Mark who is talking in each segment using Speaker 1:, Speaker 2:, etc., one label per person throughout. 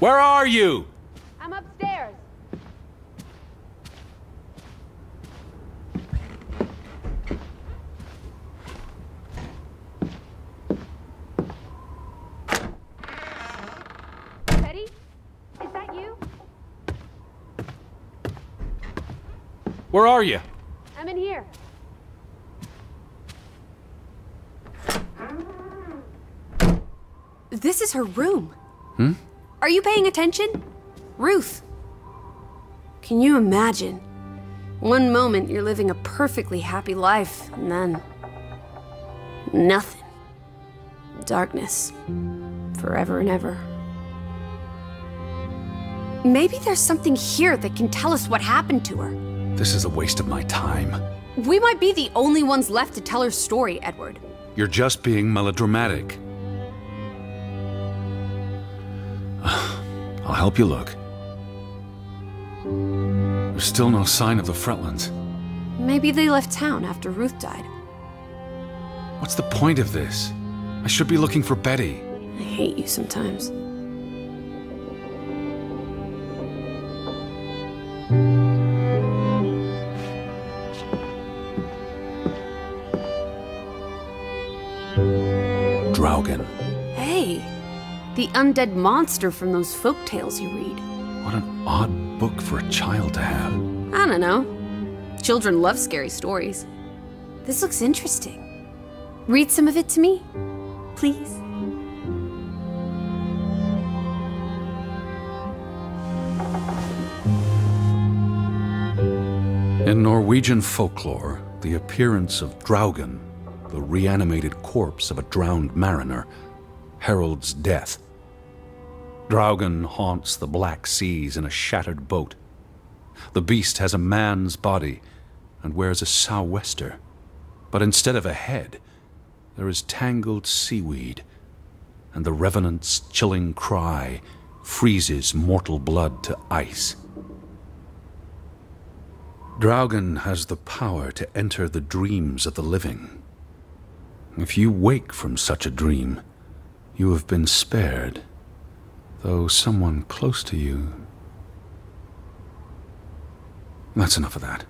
Speaker 1: Where are you?
Speaker 2: I'm upstairs. Betty? Is that you?
Speaker 1: Where are you?
Speaker 2: I'm in here.
Speaker 3: This is her room. Are you paying attention? Ruth. Can you imagine? One moment you're living a perfectly happy life, and then... nothing. Darkness. Forever and ever. Maybe there's something here that can tell us what happened to her.
Speaker 1: This is a waste of my time.
Speaker 3: We might be the only ones left to tell her story, Edward.
Speaker 1: You're just being melodramatic. I'll help you look. There's still no sign of the Fretlands.
Speaker 3: Maybe they left town after Ruth died.
Speaker 1: What's the point of this? I should be looking for Betty.
Speaker 3: I hate you sometimes.
Speaker 1: Draugen.
Speaker 3: Hey, the undead monster from those folk tales you read.
Speaker 1: What an odd book for a child to have.
Speaker 3: I don't know. Children love scary stories. This looks interesting. Read some of it to me, please.
Speaker 1: In Norwegian folklore, the appearance of Draugen, the reanimated corpse of a drowned mariner, heralds death. Draugen haunts the Black Seas in a shattered boat. The beast has a man's body and wears a sou'wester, but instead of a head, there is tangled seaweed, and the revenant's chilling cry freezes mortal blood to ice. Draugen has the power to enter the dreams of the living. If you wake from such a dream, you have been spared, though someone close to you... That's enough of that.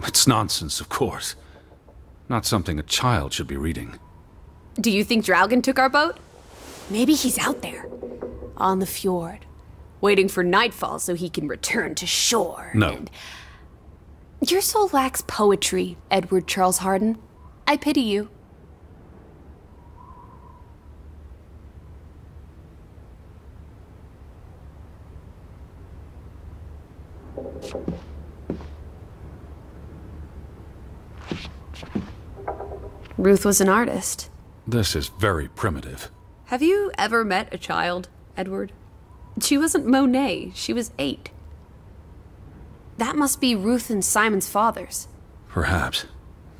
Speaker 1: It's nonsense, of course. Not something a child should be reading.
Speaker 3: Do you think Draugen took our boat? Maybe he's out there, on the fjord, waiting for nightfall so he can return to shore.
Speaker 1: No.
Speaker 3: And... Your soul lacks poetry, Edward Charles Harden. I pity you. Ruth was an artist.
Speaker 1: This is very primitive.
Speaker 3: Have you ever met a child, Edward? She wasn't Monet, she was 8. That must be Ruth and Simon's fathers.
Speaker 1: Perhaps.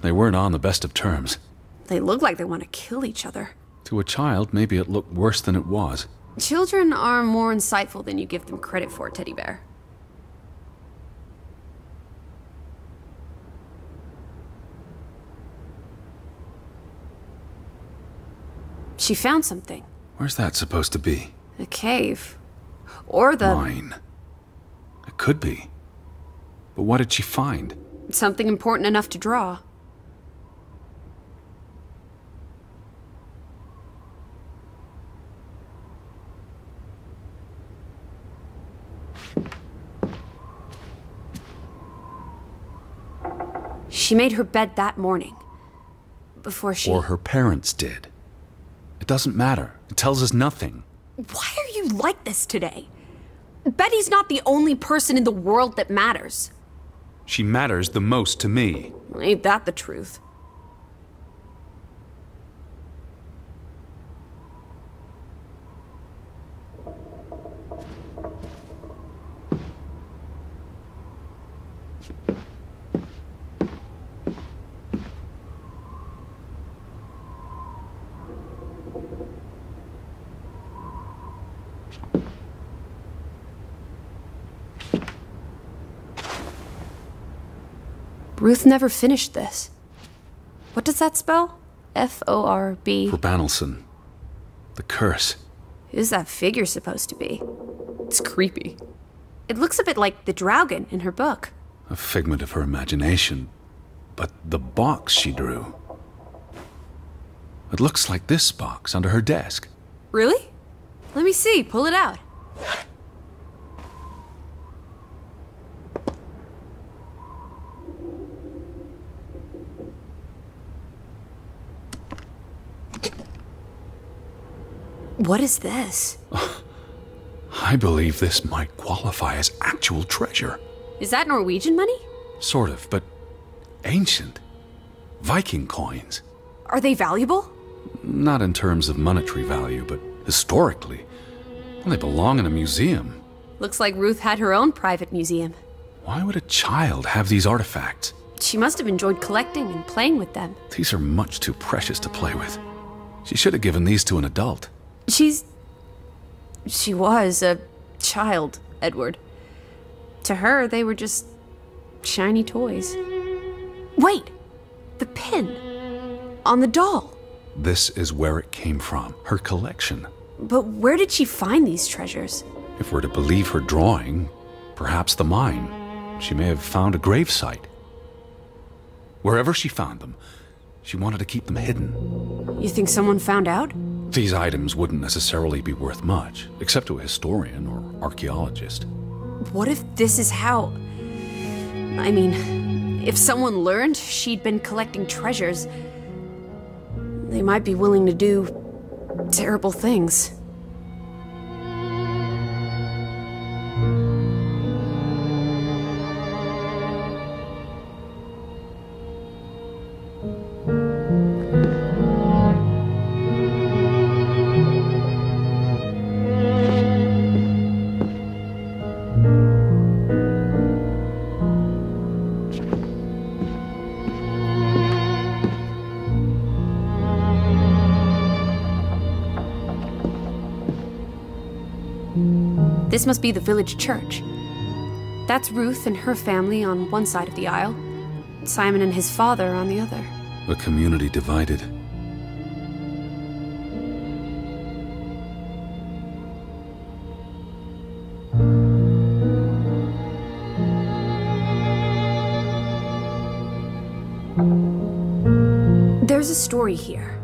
Speaker 1: They weren't on the best of terms.
Speaker 3: They look like they want to kill each other.
Speaker 1: To a child, maybe it looked worse than it was.
Speaker 3: Children are more insightful than you give them credit for, Teddy Bear. She found something.
Speaker 1: Where's that supposed to be?
Speaker 3: A cave. Or the...
Speaker 1: Mine. It could be. But what did she find?
Speaker 3: Something important enough to draw. She made her bed that morning. Before she...
Speaker 1: Or her parents did. It doesn't matter. It tells us nothing.
Speaker 3: Why are you like this today? Betty's not the only person in the world that matters.
Speaker 1: She matters the most to me.
Speaker 3: Ain't that the truth? Ruth never finished this. What does that spell? F-O-R-B...
Speaker 1: For Banelson. The curse.
Speaker 3: Who's that figure supposed to be? It's creepy. It looks a bit like the Draugen in her book.
Speaker 1: A figment of her imagination. But the box she drew... It looks like this box under her desk.
Speaker 3: Really? Let me see. Pull it out. What is this?
Speaker 1: I believe this might qualify as actual treasure.
Speaker 3: Is that Norwegian money?
Speaker 1: Sort of, but ancient. Viking coins.
Speaker 3: Are they valuable?
Speaker 1: Not in terms of monetary value, but historically. Well, they belong in a museum.
Speaker 3: Looks like Ruth had her own private museum.
Speaker 1: Why would a child have these artifacts?
Speaker 3: She must have enjoyed collecting and playing with them.
Speaker 1: These are much too precious to play with. She should have given these to an adult.
Speaker 3: She was a child, Edward. To her, they were just shiny toys. Wait! The pin! On the doll!
Speaker 1: This is where it came from, her collection.
Speaker 3: But where did she find these treasures?
Speaker 1: If we're to believe her drawing, perhaps the mine. She may have found a gravesite. Wherever she found them, she wanted to keep them hidden.
Speaker 3: You think someone found out?
Speaker 1: These items wouldn't necessarily be worth much, except to a historian or archaeologist.
Speaker 3: What if this is how... I mean, if someone learned she'd been collecting treasures, they might be willing to do terrible things. This must be the village church. That's Ruth and her family on one side of the aisle, Simon and his father on the other.
Speaker 1: A community divided.
Speaker 3: There's a story here.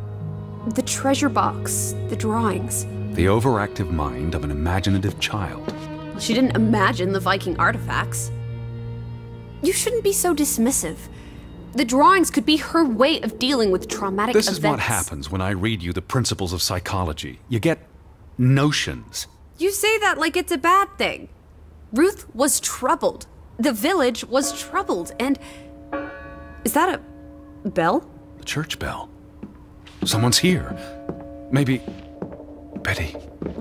Speaker 3: The treasure box, the drawings.
Speaker 1: The overactive mind of an imaginative child.
Speaker 3: She didn't imagine the Viking artifacts. You shouldn't be so dismissive. The drawings could be her way of dealing with traumatic events.
Speaker 1: This is what happens when I read you the principles of psychology. You get notions.
Speaker 3: You say that like it's a bad thing. Ruth was troubled. The village was troubled, and... Is that a bell?
Speaker 1: The church bell. Someone's here. Maybe... Betty.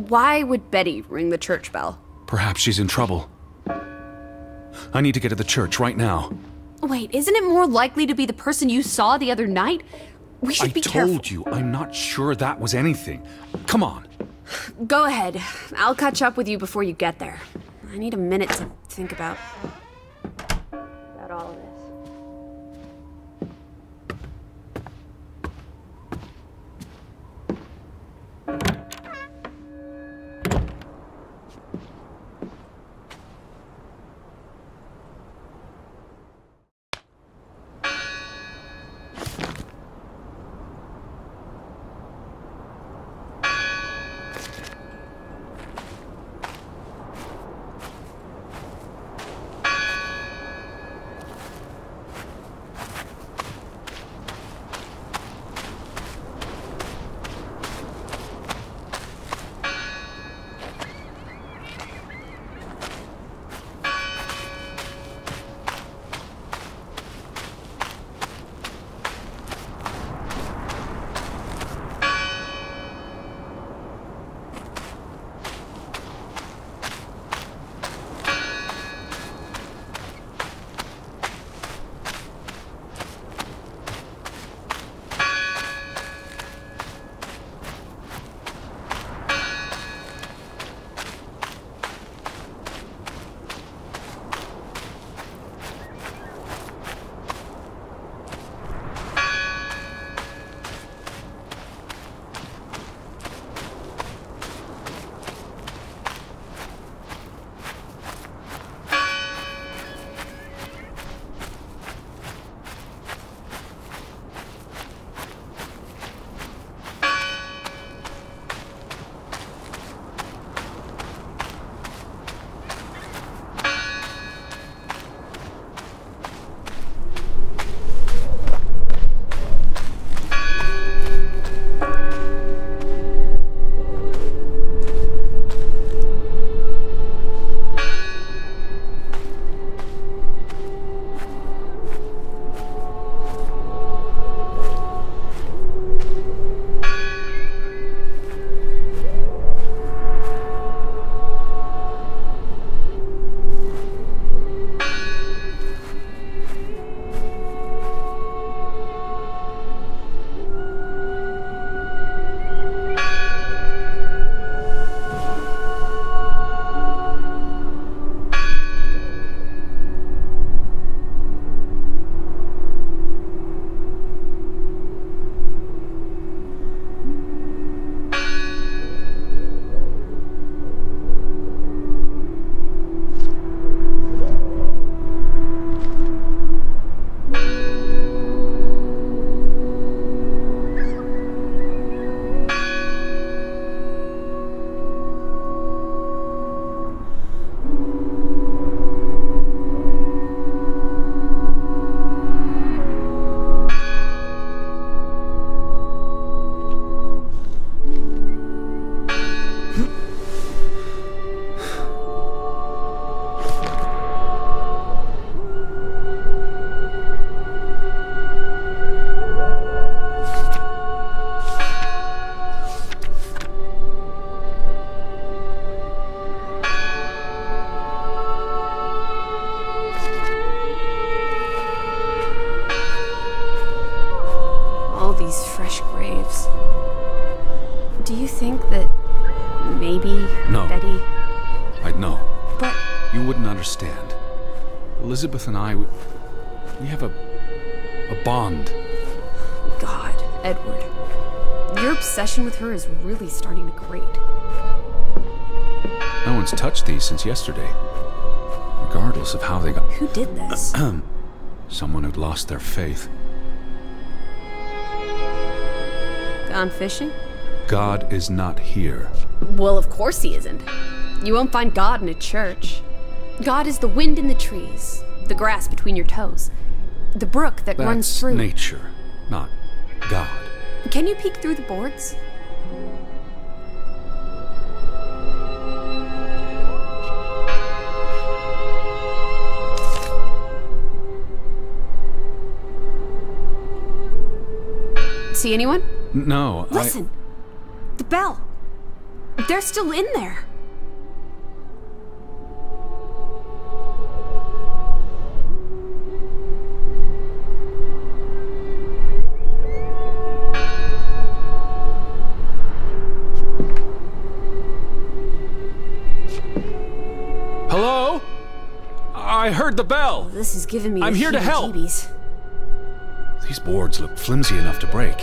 Speaker 3: Why would Betty ring the church bell?
Speaker 1: Perhaps she's in trouble. I need to get to the church right now.
Speaker 3: Wait, isn't it more likely to be the person you saw the other night? We should be careful.
Speaker 1: I told you, I'm not sure that was anything. Come on.
Speaker 3: Go ahead. I'll catch up with you before you get there. I need a minute to think about all of this.
Speaker 1: you wouldn't understand. Elizabeth and I, we have a bond.
Speaker 3: God, Edward. Your obsession with her is really starting to grate.
Speaker 1: No one's touched these since yesterday. Regardless of how they got...
Speaker 3: Who did this?
Speaker 1: Someone who'd lost their faith.
Speaker 3: Gone fishing?
Speaker 1: God is not here.
Speaker 3: Well, of course he isn't. You won't find God in a church. God is the wind in the trees, the grass between your toes, the brook that runs through...
Speaker 1: That's nature, not God.
Speaker 3: Can you peek through the boards? See anyone?
Speaker 1: No,
Speaker 3: Listen! The bell! They're still in there!
Speaker 1: Hello? I heard the bell!
Speaker 3: This is giving me
Speaker 1: I'm here to help!
Speaker 3: heebie-jeebies.
Speaker 1: These boards look flimsy enough to break.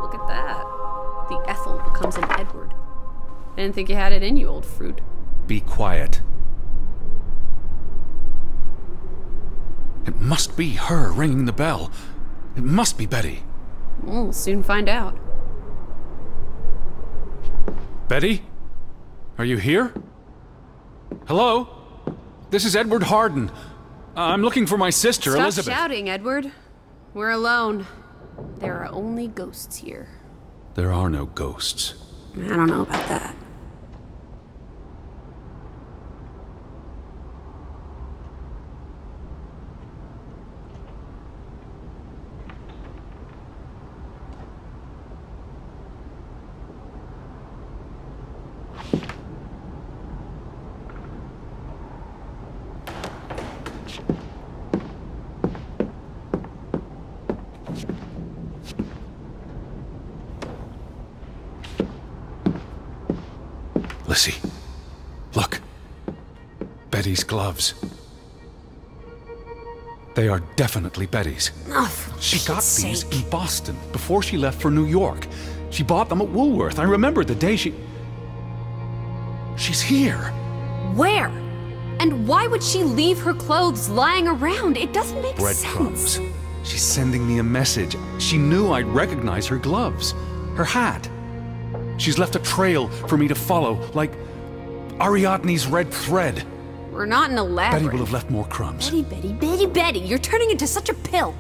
Speaker 3: Look at that. The Ethel becomes an Edward. I didn't think you had it in you, old fruit.
Speaker 1: Be quiet. It must be her ringing the bell. It must be Betty.
Speaker 3: We'll soon find out.
Speaker 1: Betty? Are you here? Hello? This is Edward Harden. I'm looking for my sister, Elizabeth.
Speaker 3: Stop shouting, Edward. We're alone. There are only ghosts here.
Speaker 1: There are no ghosts.
Speaker 3: I don't know about that.
Speaker 1: Lizzie, look. Betty's gloves. They are definitely Betty's.
Speaker 3: Oh, for
Speaker 1: She got
Speaker 3: Pete's
Speaker 1: these
Speaker 3: sake.
Speaker 1: in Boston before she left for New York. She bought them at Woolworth. I remember the day She's here.
Speaker 3: Where? And why would she leave her clothes lying around? It doesn't make
Speaker 1: Breadcrumbs.
Speaker 3: sense.
Speaker 1: She's sending me a message. She knew I'd recognize her gloves, her hat. She's left a trail for me to follow, like Ariadne's red thread.
Speaker 3: We're not in a labyrinth.
Speaker 1: Betty will have left more crumbs.
Speaker 3: Betty, you're turning into such a pill.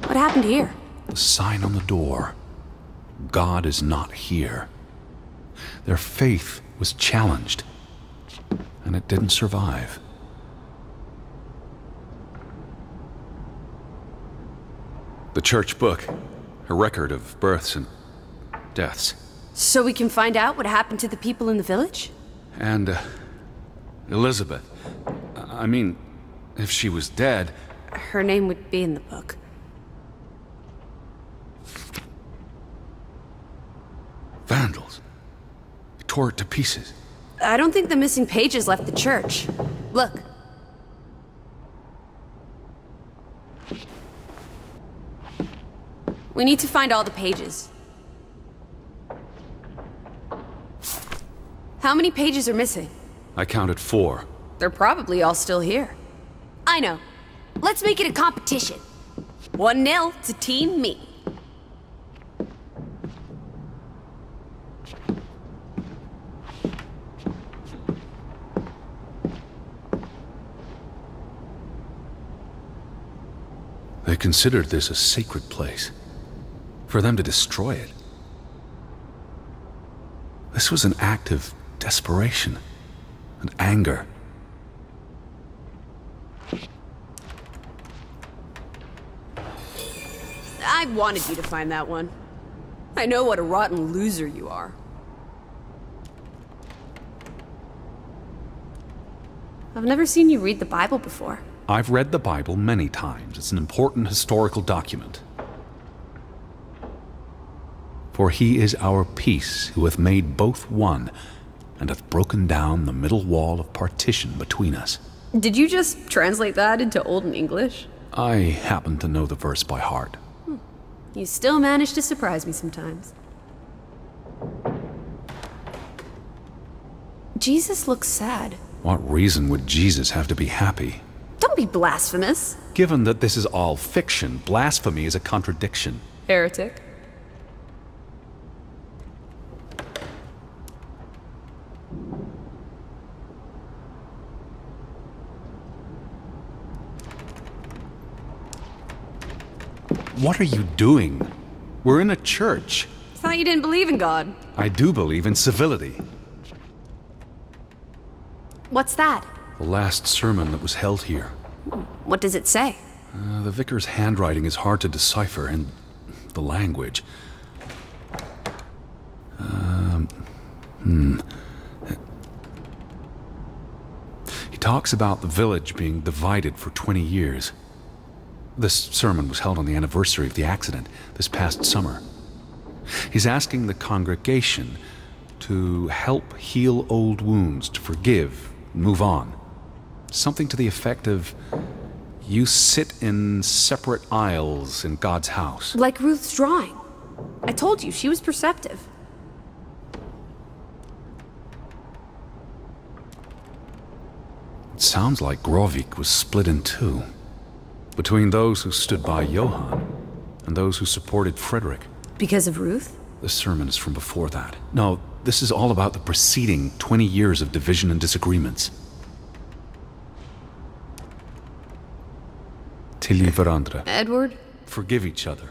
Speaker 3: What happened here?
Speaker 1: The sign on the door. God is not here. Their faith was challenged, and it didn't survive. The church book, a record of births and deaths.
Speaker 3: So we can find out what happened to the people in the village?
Speaker 1: And, Elizabeth. I mean, if she was dead...
Speaker 3: Her name would be in the book.
Speaker 1: Vandals. They tore it to pieces.
Speaker 3: I don't think the missing pages left the church. Look. We need to find all the pages. How many pages are missing?
Speaker 1: I counted 4.
Speaker 3: They're probably all still here. I know. Let's make it a competition. 1-0 to Team Me.
Speaker 1: They considered this a sacred place. For them to destroy it. This was an act of desperation and anger.
Speaker 3: I wanted you to find that one. I know what a rotten loser you are. I've never seen you read the Bible before.
Speaker 1: I've read the Bible many times. It's an important historical document. For he is our peace, who hath made both one, and hath broken down the middle wall of partition between us.
Speaker 3: Did you just translate that into Old English?
Speaker 1: I happen to know the verse by heart.
Speaker 3: You still manage to surprise me sometimes. Jesus looks sad.
Speaker 1: What reason would Jesus have to be happy?
Speaker 3: Don't be blasphemous.
Speaker 1: Given that this is all fiction, blasphemy is a contradiction.
Speaker 3: Heretic.
Speaker 1: What are you doing? We're in a church.
Speaker 3: Thought you didn't believe in God.
Speaker 1: I do believe in civility.
Speaker 3: What's that?
Speaker 1: The last sermon that was held here.
Speaker 3: What does it say?
Speaker 1: The vicar's handwriting is hard to decipher, and the language. He talks about the village being divided for 20 years. This sermon was held on the anniversary of the accident this past summer. He's asking the congregation to help heal old wounds, to forgive, move on. Something to the effect of, you sit in separate aisles in God's house.
Speaker 3: Like Ruth's drawing. I told you, she was perceptive.
Speaker 1: It sounds like Grovik was split in two. Between those who stood by Johann and those who supported Frederick.
Speaker 3: Because of Ruth?
Speaker 1: The sermon is from before that. No, this is all about the preceding 20 years of division and disagreements. Tilly Verandre.
Speaker 3: Edward?
Speaker 1: Forgive each other.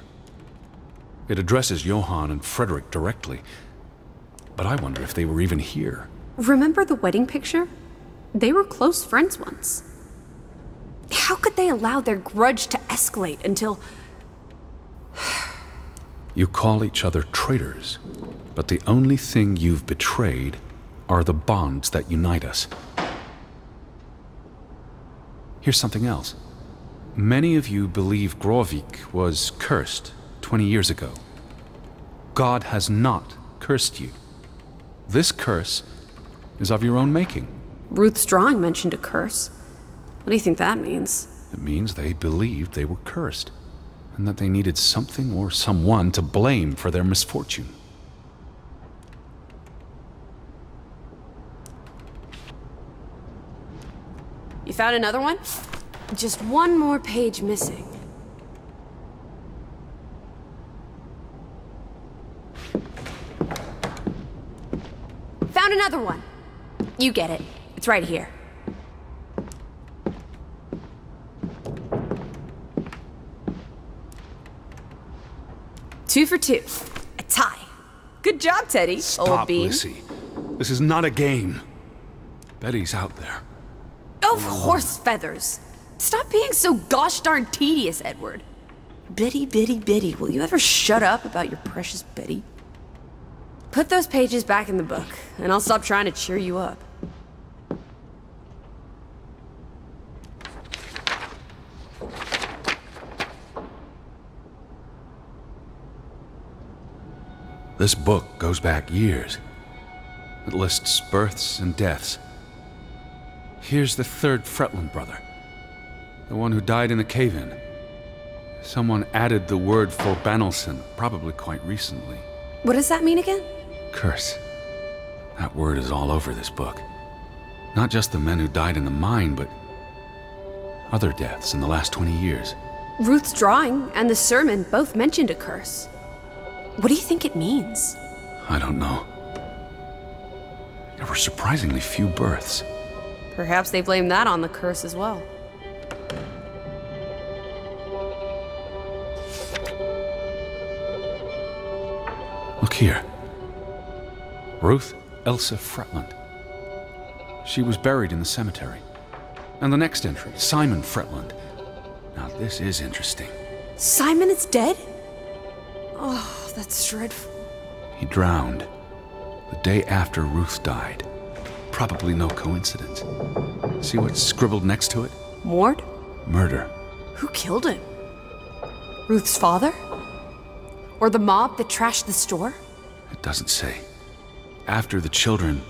Speaker 1: It addresses Johann and Frederick directly. But I wonder if they were even here.
Speaker 3: Remember the wedding picture? They were close friends once. How could they allow their grudge to escalate until...
Speaker 1: You call each other traitors, but the only thing you've betrayed are the bonds that unite us. Here's something else. Many of you believe Grovik was cursed 20 years ago. God has not cursed you. This curse is of your own making.
Speaker 3: Ruth's drawing mentioned a curse. What do you think that means?
Speaker 1: It means they believed they were cursed, and that they needed something or someone to blame for their misfortune.
Speaker 3: You found another one? Just one more page missing. Found another one. You get it. It's right here. Two for two. A tie. Good job, Teddy.
Speaker 1: Stop,
Speaker 3: old bean.
Speaker 1: Lissy. This is not a game. Betty's out there.
Speaker 3: Of horse feathers. Stop being so gosh darn tedious, Edward. Betty, Betty, Betty, will you ever shut up about your precious Betty? Put those pages back in the book, and I'll stop trying to cheer you up.
Speaker 1: This book goes back years. It lists births and deaths. Here's the third Fretland brother. The one who died in the cave-in. Someone added the word for Banelson, probably quite recently.
Speaker 3: What does that mean again?
Speaker 1: Curse. That word is all over this book. Not just the men who died in the mine, but other deaths in the last 20 years.
Speaker 3: Ruth's drawing and the sermon both mentioned a curse. What do you think it means?
Speaker 1: I don't know. There were surprisingly few births.
Speaker 3: Perhaps they blame that on the curse as well.
Speaker 1: Look here. Ruth Elsa Fretland. She was buried in the cemetery. And the next entry, Simon Fretland. Now this is interesting.
Speaker 3: Simon is dead? Oh, that's dreadful.
Speaker 1: He drowned the day after Ruth died. Probably no coincidence. See what's scribbled next to it?
Speaker 3: Mord?
Speaker 1: Murder.
Speaker 3: Who killed him? Ruth's father? Or the mob that trashed the store?
Speaker 1: It doesn't say. After the children,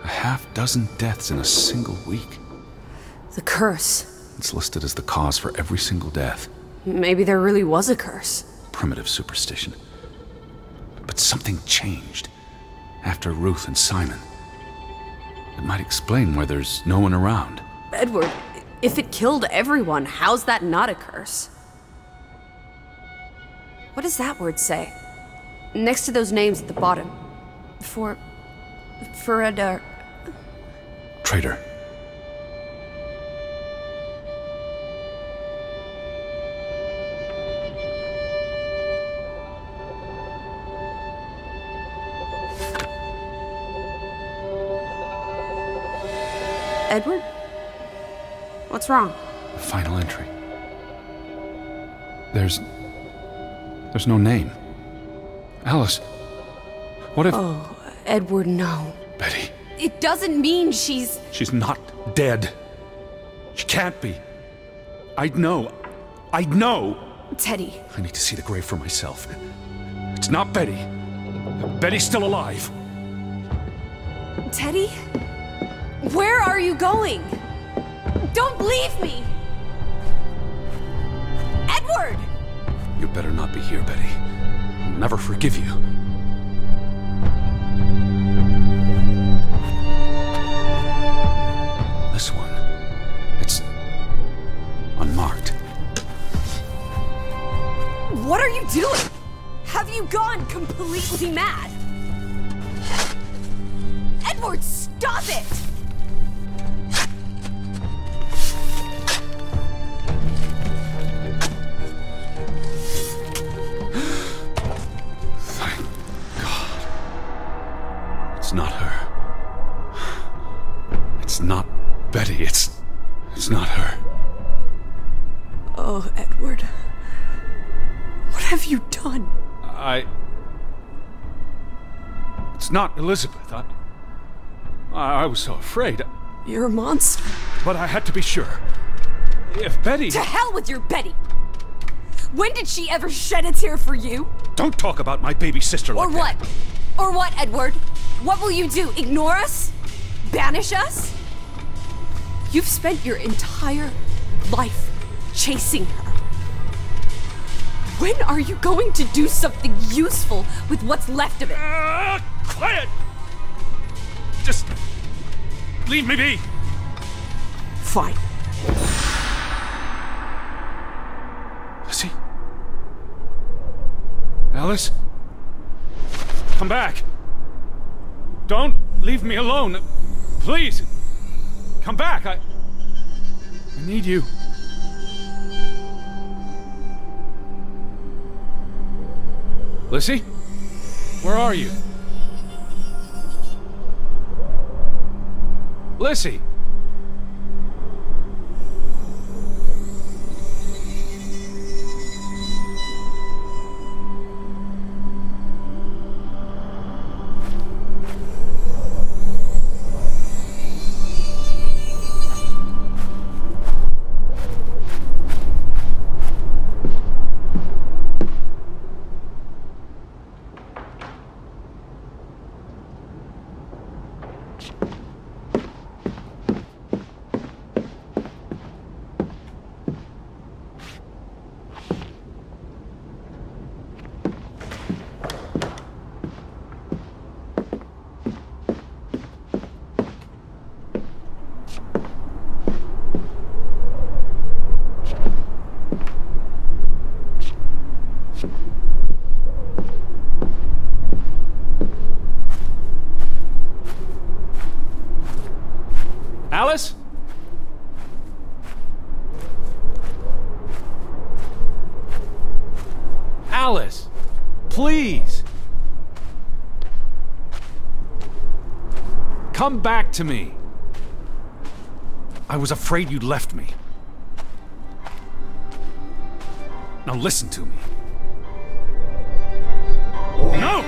Speaker 1: a half-dozen deaths in a single week.
Speaker 3: The curse.
Speaker 1: It's listed as the cause for every single death.
Speaker 3: Maybe there really was a curse.
Speaker 1: Primitive superstition. But something changed after Ruth and Simon. It might explain why there's no one around.
Speaker 3: Edward, if it killed everyone, how's that not a curse? What does that word say? Next to those names at the bottom. Traitor. Edward? What's wrong?
Speaker 1: The final entry. There's no name. Alice, what if...
Speaker 3: Oh, Edward, no.
Speaker 1: Betty.
Speaker 3: It doesn't mean she's...
Speaker 1: She's not dead. She can't be. I'd know.
Speaker 3: Teddy.
Speaker 1: I need to see the grave for myself. It's not Betty. Betty's still alive.
Speaker 3: Teddy? Where are you going? Don't leave me! Edward!
Speaker 1: You better not be here, Betty. I'll never forgive you. This one, it's unmarked.
Speaker 3: What are you doing? Have you gone completely mad? Edward, stop it!
Speaker 1: It's not her. It's not Betty. It's not her.
Speaker 3: Oh, Edward. What have you done?
Speaker 1: It's not Elizabeth. I was so afraid.
Speaker 3: You're a monster.
Speaker 1: But I had to be sure. If Betty...
Speaker 3: To hell with your Betty! When did she ever shed a tear for you?
Speaker 1: Don't talk about my baby sister like that.
Speaker 3: Or what? Or what, Edward? What will you do? Ignore us? Banish us? You've spent your entire life chasing her. When are you going to do something useful with what's left of it?
Speaker 1: Quiet! Just leave me be.
Speaker 3: Fine.
Speaker 1: Lizzie? Alice? Come back. Don't leave me alone. Please. Come back. I need you. Lizzie? Where are you? Lizzie! Alice? Alice, please. Come back to me. I was afraid you'd left me. Now listen to me. No!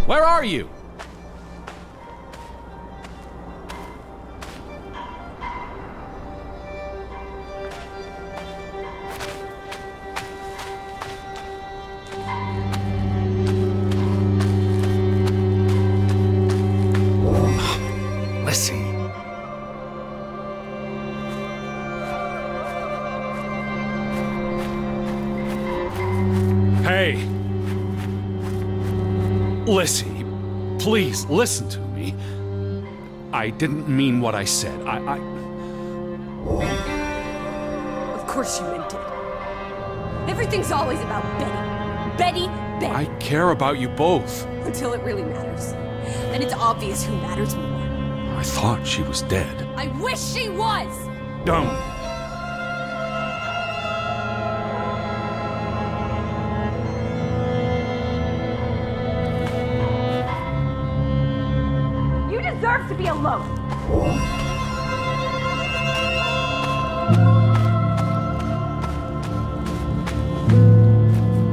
Speaker 1: Where are you? Lissy. Hey. Lissy, please listen to me. I didn't mean what I said.
Speaker 3: Of course you meant it. Everything's always about Betty. Betty, Betty.
Speaker 1: I care about you both.
Speaker 3: Until it really matters. Then it's obvious who matters more.
Speaker 1: I thought she was dead.
Speaker 3: I wish she was!
Speaker 1: Don't.
Speaker 2: You deserve to be alone.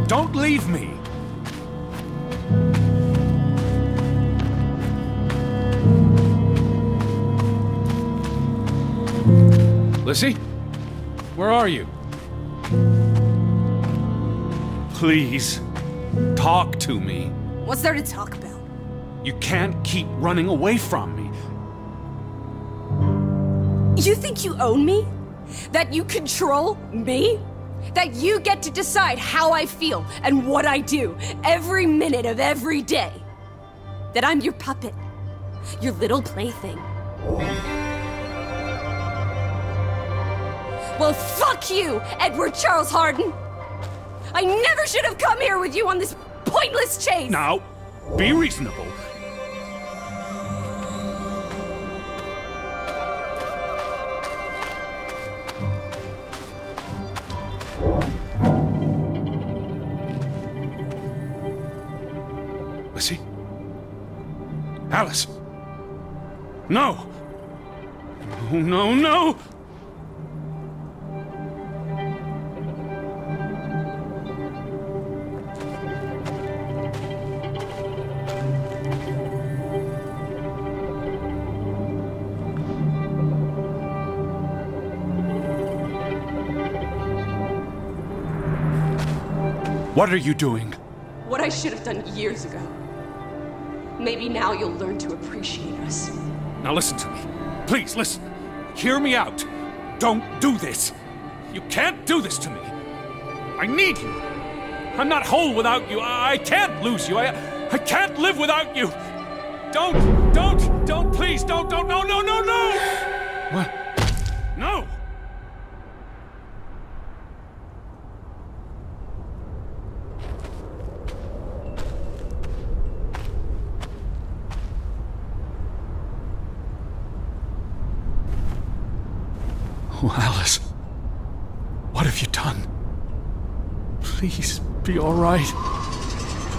Speaker 1: Don't leave me. Lissy? Where are you? Please, talk to me.
Speaker 3: What's there to talk about?
Speaker 1: You can't keep running away from me.
Speaker 3: You think you own me? That you control me? That you get to decide how I feel and what I do every minute of every day? That I'm your puppet, your little plaything? Well, fuck you, Edward Charles Harden! I never should have come here with you on this pointless chase!
Speaker 1: Now, be reasonable. Lissy? Alice? No! No, no, no! What are you doing?
Speaker 3: What I should have done years ago. Maybe now you'll learn to appreciate us.
Speaker 1: Now listen to me. Please, listen. Hear me out. Don't do this. You can't do this to me. I need you. I'm not whole without you. I can't lose you. I can't live without you. Don't, please, don't, no, no, no, no! What? No! Oh, Alice. What have you done? Please, be all right.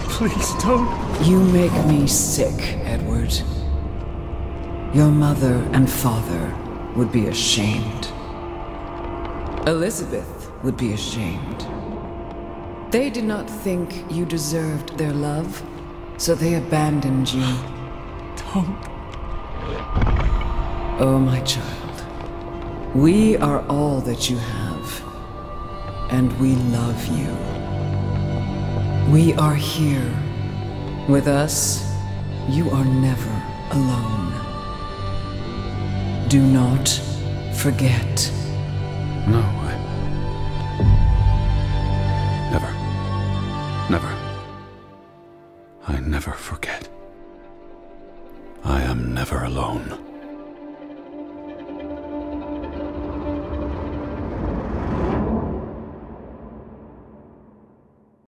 Speaker 1: Please, don't.
Speaker 4: You make me sick, Edward. Your mother and father would be ashamed. Elizabeth would be ashamed. They did not think you deserved their love, so they abandoned you.
Speaker 1: Don't.
Speaker 4: Oh, my child. We are all that you have, and we love you. We are here. With us, you are never alone. Do not forget.
Speaker 1: No, Never. I never forget. I am never alone.